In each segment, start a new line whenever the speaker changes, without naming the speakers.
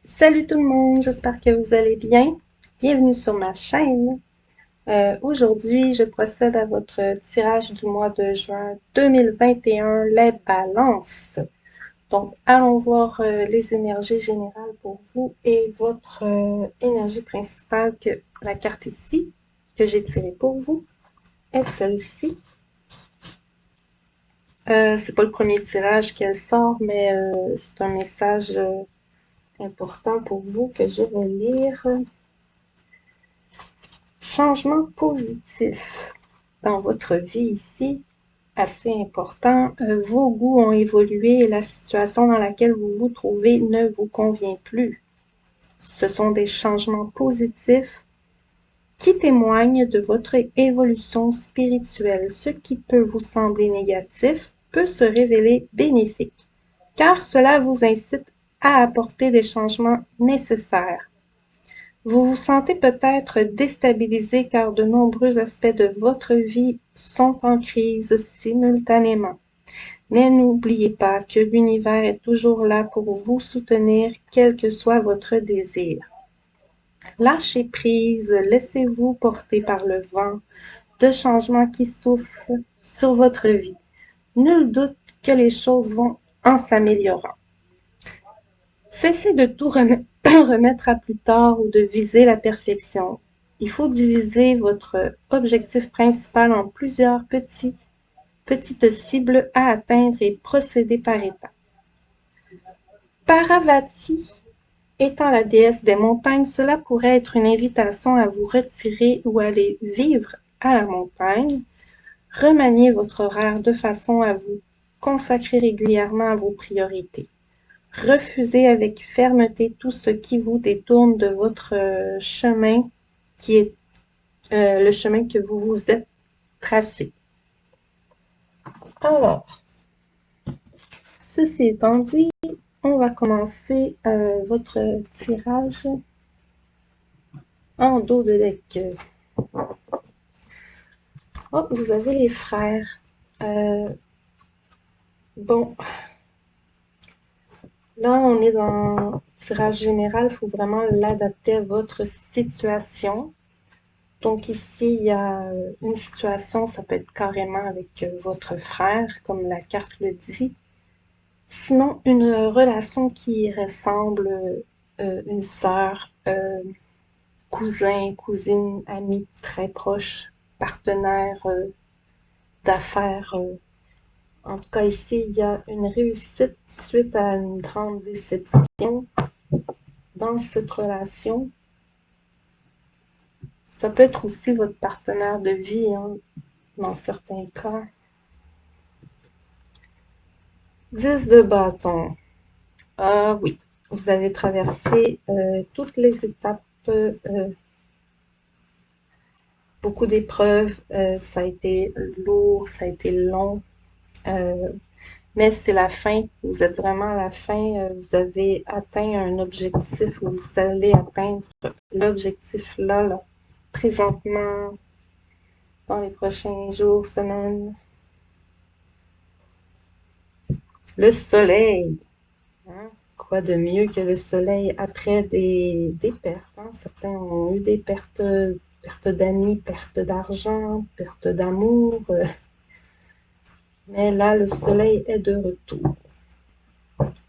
Salut tout le monde, j'espère que vous allez bien. Bienvenue sur ma chaîne. Aujourd'hui, je procède à votre tirage du mois de juin 2021, les balances. Donc, allons voir les énergies générales pour vous et votre énergie principale, que la carte ici, que j'ai tirée pour vous, est celle-ci. C'est pas le premier tirage qu'elle sort, mais c'est un message important pour vous que je vais lire. Changement positif dans votre vie ici, assez important. Vos goûts ont évolué et la situation dans laquelle vous vous trouvez ne vous convient plus. Ce sont des changements positifs qui témoignent de votre évolution spirituelle. Ce qui peut vous sembler négatif peut se révéler bénéfique, car cela vous incite à apporter des changements nécessaires. Vous vous sentez peut-être déstabilisé car de nombreux aspects de votre vie sont en crise simultanément. Mais n'oubliez pas que l'univers est toujours là pour vous soutenir, quel que soit votre désir. Lâchez prise, laissez-vous porter par le vent de changement qui souffle sur votre vie. Nul doute que les choses vont en s'améliorant. Cessez de tout remettre à plus tard ou de viser la perfection. Il faut diviser votre objectif principal en plusieurs petites cibles à atteindre et procéder par étapes. Paravati étant la déesse des montagnes, cela pourrait être une invitation à vous retirer ou aller vivre à la montagne. Remaniez votre horaire de façon à vous consacrer régulièrement à vos priorités. Refusez avec fermeté tout ce qui vous détourne de votre chemin, qui est le chemin que vous vous êtes tracé. Alors, ceci étant dit, on va commencer votre tirage en dos de deck. Oh, vous avez les frères. Bon, là, on est dans le tirage général, il faut vraiment l'adapter à votre situation. Donc ici, il y a une situation, ça peut être carrément avec votre frère, comme la carte le dit. Sinon, une relation qui ressemble une sœur, cousin, cousine, ami très proche, partenaire d'affaires. En tout cas, ici, il y a une réussite suite à une grande déception dans cette relation. Ça peut être aussi votre partenaire de vie, hein, dans certains cas. 10 de bâton. Ah oui, vous avez traversé toutes les étapes, beaucoup d'épreuves. Ça a été lourd, ça a été long. Mais c'est la fin. Vous êtes vraiment à la fin. Vous avez atteint un objectif ou vous allez atteindre l'objectif là, présentement, dans les prochains jours, semaines. Le soleil. Hein? Quoi de mieux que le soleil après des pertes? Hein? Certains ont eu des pertes d'amis, pertes d'argent, pertes d'amour. Mais là, le soleil est de retour.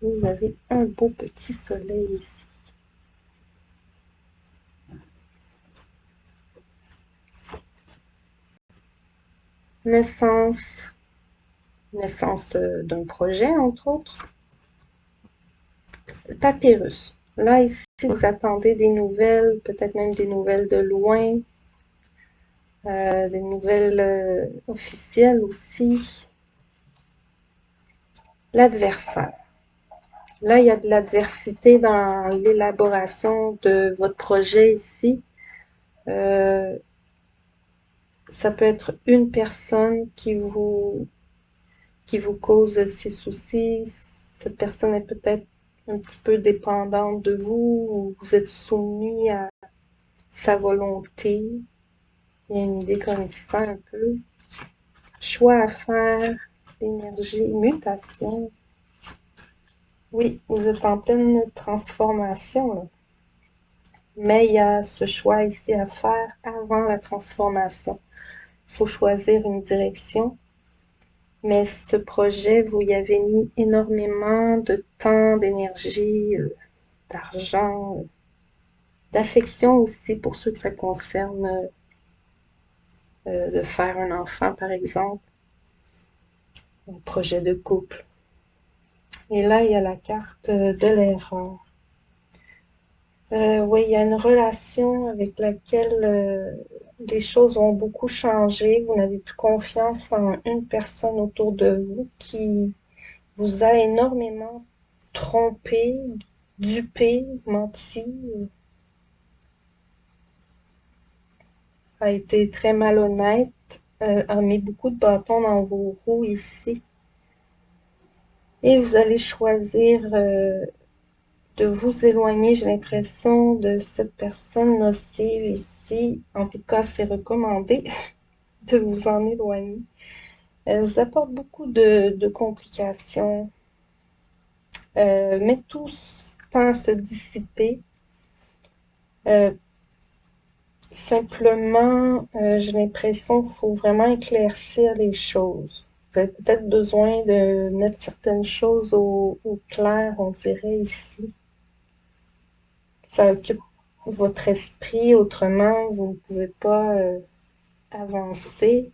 Vous avez un beau petit soleil ici. Naissance d'un projet, entre autres. Papyrus. Là, ici, vous attendez des nouvelles, peut-être même des nouvelles de loin, des nouvelles officielles aussi. L'adversaire. Là, il y a de l'adversité dans l'élaboration de votre projet ici. Ça peut être une personne qui vous cause ces soucis. Cette personne est peut-être un petit peu dépendante de vous ou vous êtes soumis à sa volonté. Il y a une idée comme ça un peu. Choix à faire, énergie, mutation. Oui, vous êtes en pleine transformation, là. Mais il y a ce choix ici à faire avant la transformation. Il faut choisir une direction. Mais ce projet, vous y avez mis énormément de temps, d'énergie, d'argent, d'affection aussi pour ceux que ça concerne, de faire un enfant, par exemple, un projet de couple. Et là, il y a la carte de l'erreur. Oui, il y a une relation avec laquelle les choses ont beaucoup changé. Vous n'avez plus confiance en une personne autour de vous qui vous a énormément trompé, dupé, menti, a été très malhonnête, a mis beaucoup de bâtons dans vos roues ici. Et vous allez choisir de vous éloigner, j'ai l'impression, de cette personne nocive ici. En tout cas, c'est recommandé de vous en éloigner. Elle vous apporte beaucoup de complications, mais tout tend à se dissiper. Euh, Simplement, j'ai l'impression qu'il faut vraiment éclaircir les choses. Vous avez peut-être besoin de mettre certaines choses au clair, on dirait ici. Ça occupe votre esprit, autrement, vous ne pouvez pas avancer.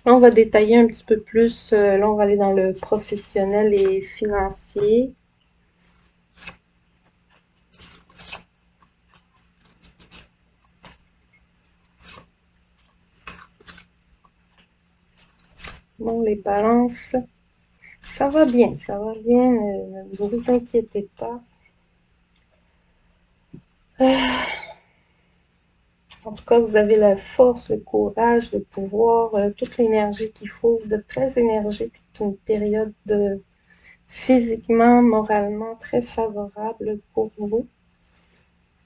Là, on va détailler un petit peu plus. Là, on va aller dans le professionnel et financier. Bon, les balances, ça va bien, ça va bien. Ne vous inquiétez pas. En tout cas, vous avez la force, le courage, le pouvoir, toute l'énergie qu'il faut. Vous êtes très énergique. C'est une période physiquement, moralement très favorable pour vous.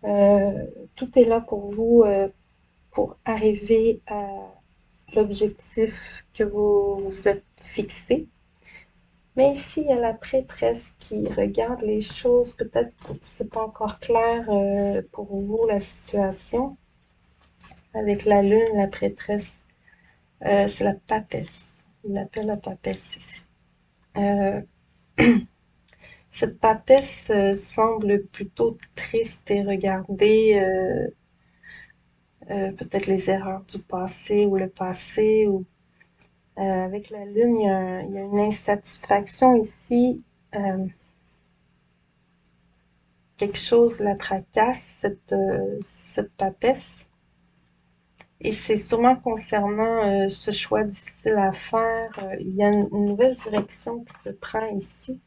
Euh, Tout est là pour vous pour arriver à l'objectif que vous vous êtes fixé. Mais ici, il y a la prêtresse qui regarde les choses. Peut-être que c'est pas encore clair pour vous la situation. Avec la lune, la prêtresse, c'est la papesse. Il l'appelle la papesse ici. Euh, Cette papesse semble plutôt triste et regarder peut-être les erreurs du passé ou le passé. Ou, avec la lune, il y a une insatisfaction ici. Euh, Quelque chose la tracasse, cette papesse. Et c'est sûrement concernant ce choix difficile à faire. Il y a une nouvelle direction qui se prend ici.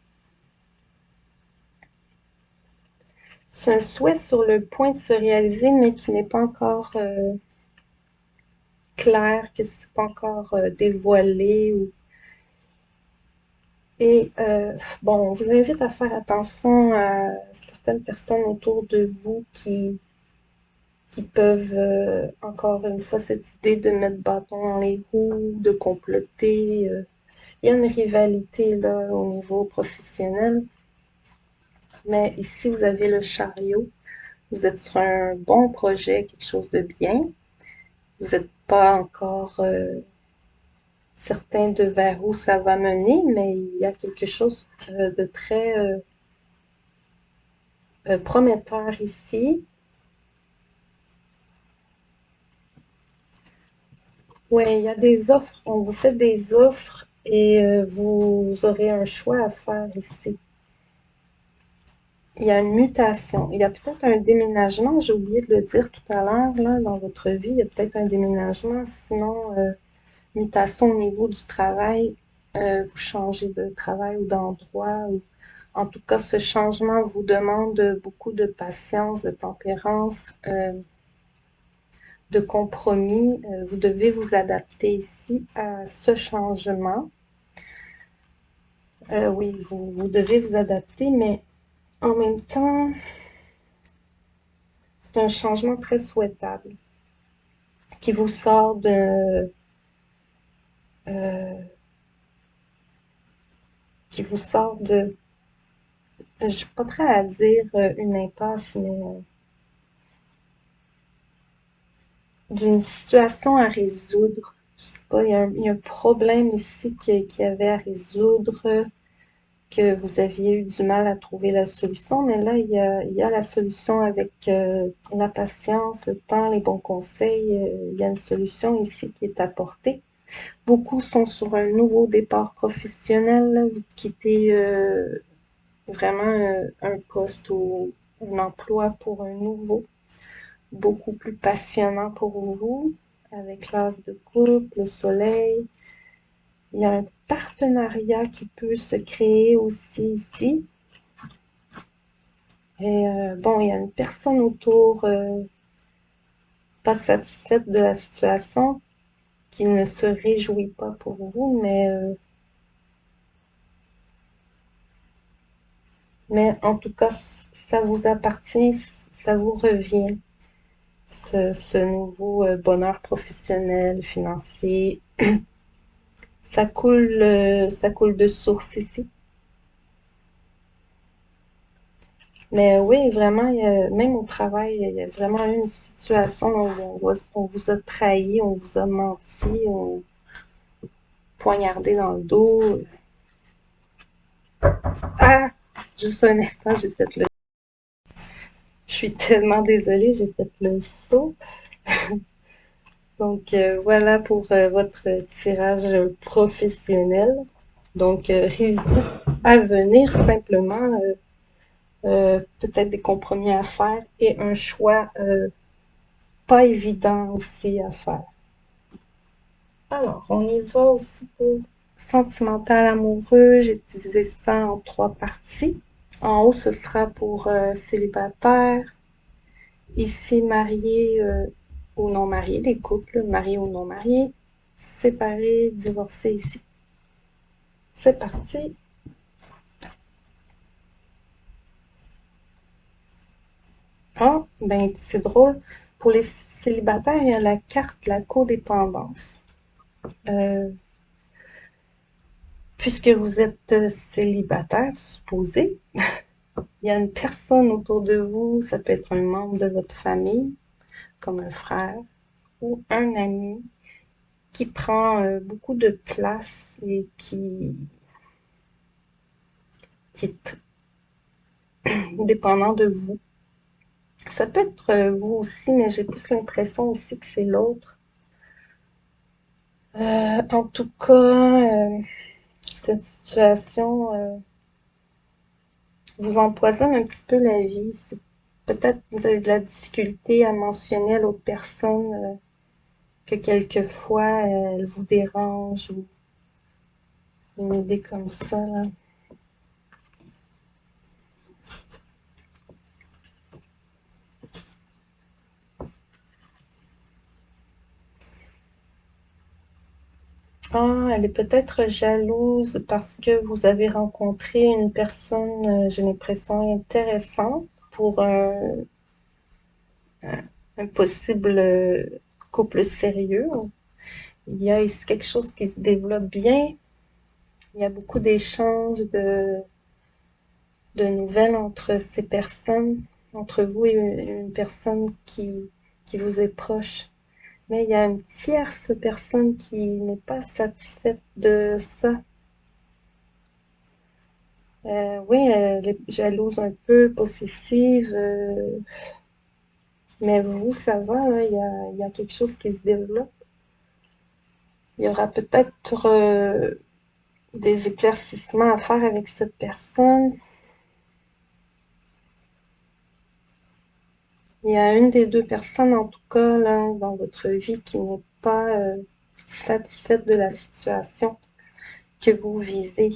C'est un souhait sur le point de se réaliser, mais qui n'est pas encore clair, que c'est pas encore dévoilé. Et bon, on vous invite à faire attention à certaines personnes autour de vous qui peuvent, encore une fois, cette idée de mettre bâton dans les roues, de comploter. Il y a une rivalité là au niveau professionnel, mais ici vous avez le chariot. Vous êtes sur un bon projet, quelque chose de bien. Vous n'êtes pas encore certain de vers où ça va mener, mais il y a quelque chose de très prometteur ici. Oui, il y a des offres. On vous fait des offres et vous aurez un choix à faire ici. Il y a une mutation. Il y a peut-être un déménagement. J'ai oublié de le dire tout à l'heure, là, dans votre vie. Il y a peut-être un déménagement. Sinon, mutation au niveau du travail. Vous changez de travail ou d'endroit. En tout cas, ce changement vous demande beaucoup de patience, de tempérance, de compromis. Vous devez vous adapter ici à ce changement. Oui, vous devez vous adapter, mais en même temps, c'est un changement très souhaitable qui vous sort euh, qui vous sort je suis pas prête à dire une impasse, mais d'une situation à résoudre. Je sais pas, il y a un problème ici qu'il y avait à résoudre, que vous aviez eu du mal à trouver la solution, mais là, il y a la solution avec la patience, le temps, les bons conseils. Il y a une solution ici qui est apportée. Beaucoup sont sur un nouveau départ professionnel. Là. Vous quittez vraiment un poste ou un emploi pour un nouveau, beaucoup plus passionnant pour vous, avec l'as de coupe, le soleil. Il y a un partenariat qui peut se créer aussi ici. Et bon, il y a une personne autour pas satisfaite de la situation, qui ne se réjouit pas pour vous, mais en tout cas, ça vous appartient, ça vous revient, ce nouveau bonheur professionnel, financier. Ça coule de source ici. Mais oui, vraiment, même au travail, il y a vraiment eu une situation où on vous a trahi, on vous a menti, on poignardé dans le dos. Ah! Juste un instant, j'ai fait le... Je suis tellement désolée, j'ai fait le saut. Donc, voilà pour votre tirage professionnel. Donc, réussite à venir, simplement, peut-être des compromis à faire et un choix pas évident aussi à faire. Alors, on y va aussi pour sentimental amoureux. J'ai divisé ça en 3 parties. En haut, ce sera pour célibataire. Ici, marié ou non marié, les couples, mariés ou non mariés, séparés, divorcés ici. C'est parti. Ah, ben c'est drôle. Pour les célibataires, il y a la carte de la codépendance. Euh, Puisque vous êtes célibataire, supposé, il y a une personne autour de vous, ça peut être un membre de votre famille, comme un frère ou un ami, qui prend beaucoup de place et qui est dépendant de vous. Ça peut être vous aussi, mais j'ai plus l'impression ici que c'est l'autre. En tout cas, cette situation vous empoisonne un petit peu la vie. Peut-être que vous avez de la difficulté à mentionner à l'autre personne que quelquefois elle vous dérange ou une idée comme ça. Là. Ah, elle est peut-être jalouse parce que vous avez rencontré une personne, j'ai l'impression, intéressante pour un possible couple sérieux. Il y a ici quelque chose qui se développe bien. Il y a beaucoup d'échanges de nouvelles entre ces personnes, entre vous et une personne qui vous est proche. Mais il y a une tierce personne qui n'est pas satisfaite de ça. Oui, elle est jalouse un peu, possessive, mais vous, ça va, là, il y a quelque chose qui se développe. Il y aura peut-être des éclaircissements à faire avec cette personne. Il y a une des deux personnes, en tout cas, là, dans votre vie qui n'est pas satisfaite de la situation que vous vivez.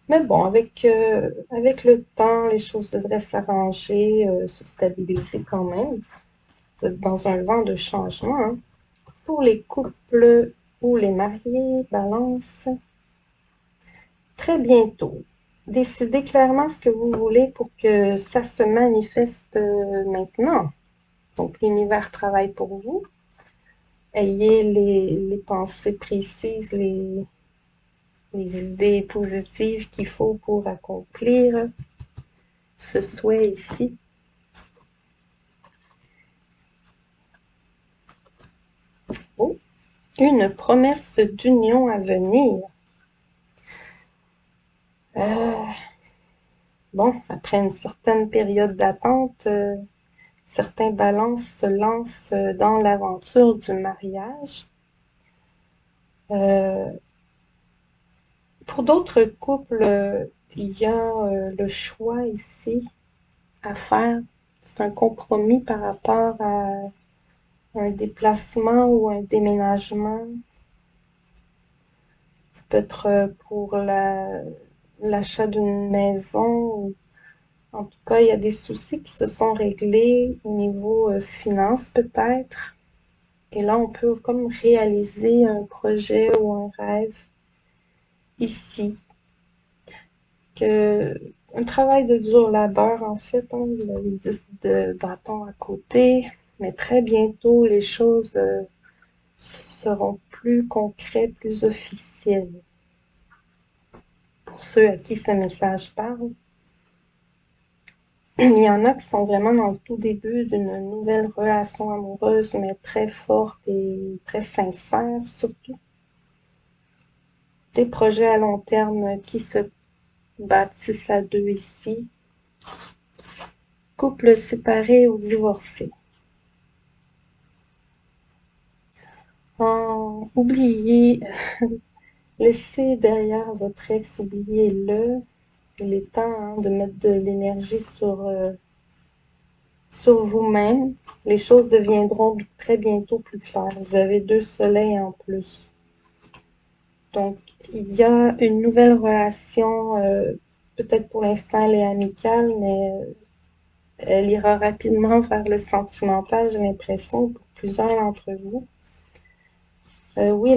Mais bon, avec le temps, les choses devraient s'arranger, se stabiliser quand même. Vous êtes dans un vent de changement. Hein. Pour les couples ou les mariés, balance, très bientôt. Décidez clairement ce que vous voulez pour que ça se manifeste maintenant. Donc, l'univers travaille pour vous. Ayez les pensées précises, les idées positives qu'il faut pour accomplir ce souhait ici. Oh, une promesse d'union à venir. Bon, après une certaine période d'attente, certains balances se lancent dans l'aventure du mariage. Pour d'autres couples, il y a le choix ici à faire. C'est un compromis par rapport à un déplacement ou un déménagement. Ça peut être pour l'achat d'une maison. Ou, en tout cas, il y a des soucis qui se sont réglés au niveau finance peut-être. Et là, on peut comme réaliser un projet ou un rêve ici. Un travail de dur labeur, en fait, hein, le 10 de bâton à côté, mais très bientôt, les choses seront plus concrètes, plus officielles. Pour ceux à qui ce message parle, il y en a qui sont vraiment dans le tout début d'une nouvelle relation amoureuse, mais très forte et très sincère, surtout. Des projets à long terme qui se bâtissent à deux ici. Couple séparé ou divorcé. Oubliez, laissez derrière votre ex, oubliez-le. Il est temps de mettre de l'énergie sur vous-même. Les choses deviendront très bientôt plus claires. Vous avez 2 soleils en plus. Donc, il y a une nouvelle relation, peut-être pour l'instant elle est amicale, mais elle ira rapidement vers le sentimental, j'ai l'impression, pour plusieurs d'entre vous. Oui,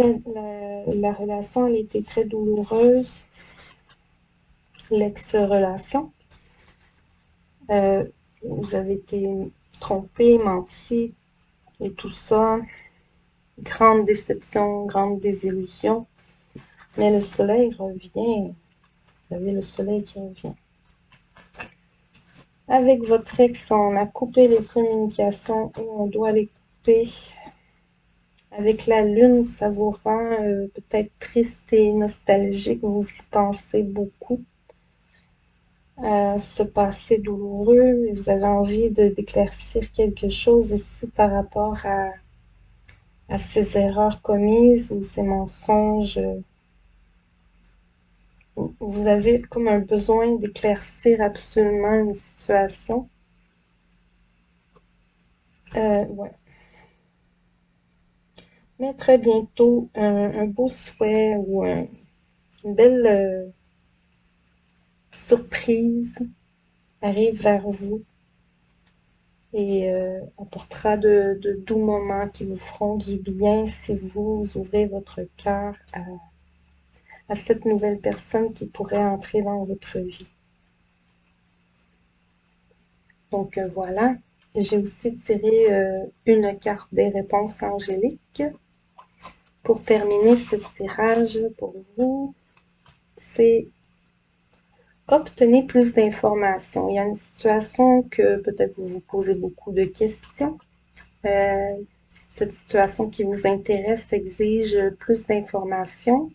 la relation, elle était très douloureuse, l'ex-relation. Vous avez été trompé, menti, et tout ça. Grande déception, grande désillusion. Mais le soleil revient. Vous avez le soleil qui revient. Avec votre ex, on a coupé les communications ou on doit les couper. Avec la lune, ça vous rend peut-être triste et nostalgique. Vous y pensez beaucoup. Ce passé douloureux et vous avez envie d'éclaircir quelque chose ici par rapport à ces erreurs commises ou ces mensonges. Vous avez comme un besoin d'éclaircir absolument une situation. Ouais. Mais très bientôt, un beau souhait ou une belle surprise arrive vers vous et apportera de doux moments qui vous feront du bien si vous ouvrez votre cœur à cette nouvelle personne qui pourrait entrer dans votre vie. Donc voilà, j'ai aussi tiré une carte des réponses angéliques. Pour terminer ce tirage pour vous, c'est obtenez plus d'informations. Il y a une situation que peut-être vous vous posez beaucoup de questions. Cette situation qui vous intéresse exige plus d'informations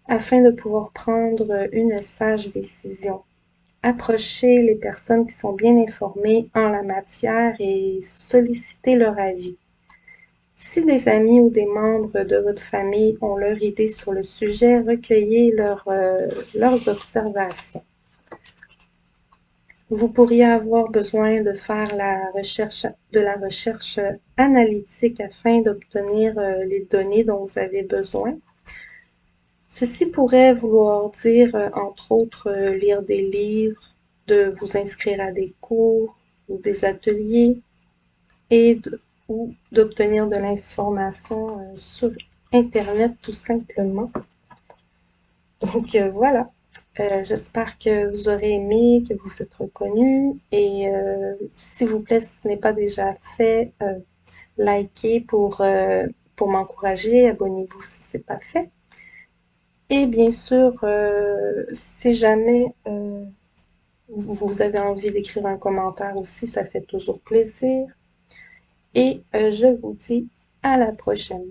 afin de pouvoir prendre une sage décision. Approchez les personnes qui sont bien informées en la matière et sollicitez leur avis. Si des amis ou des membres de votre famille ont leur idée sur le sujet, recueillez leurs observations. Vous pourriez avoir besoin de faire de la recherche analytique afin d'obtenir les données dont vous avez besoin. Ceci pourrait vouloir dire, entre autres, lire des livres, de vous inscrire à des cours ou des ateliers ou d'obtenir de l'information sur Internet tout simplement. Donc voilà, j'espère que vous aurez aimé, que vous êtes reconnus et s'il vous plaît, si ce n'est pas déjà fait, likez pour m'encourager, abonnez-vous si ce n'est pas fait. Et bien sûr, si jamais vous avez envie d'écrire un commentaire aussi, ça fait toujours plaisir. Et je vous dis à la prochaine.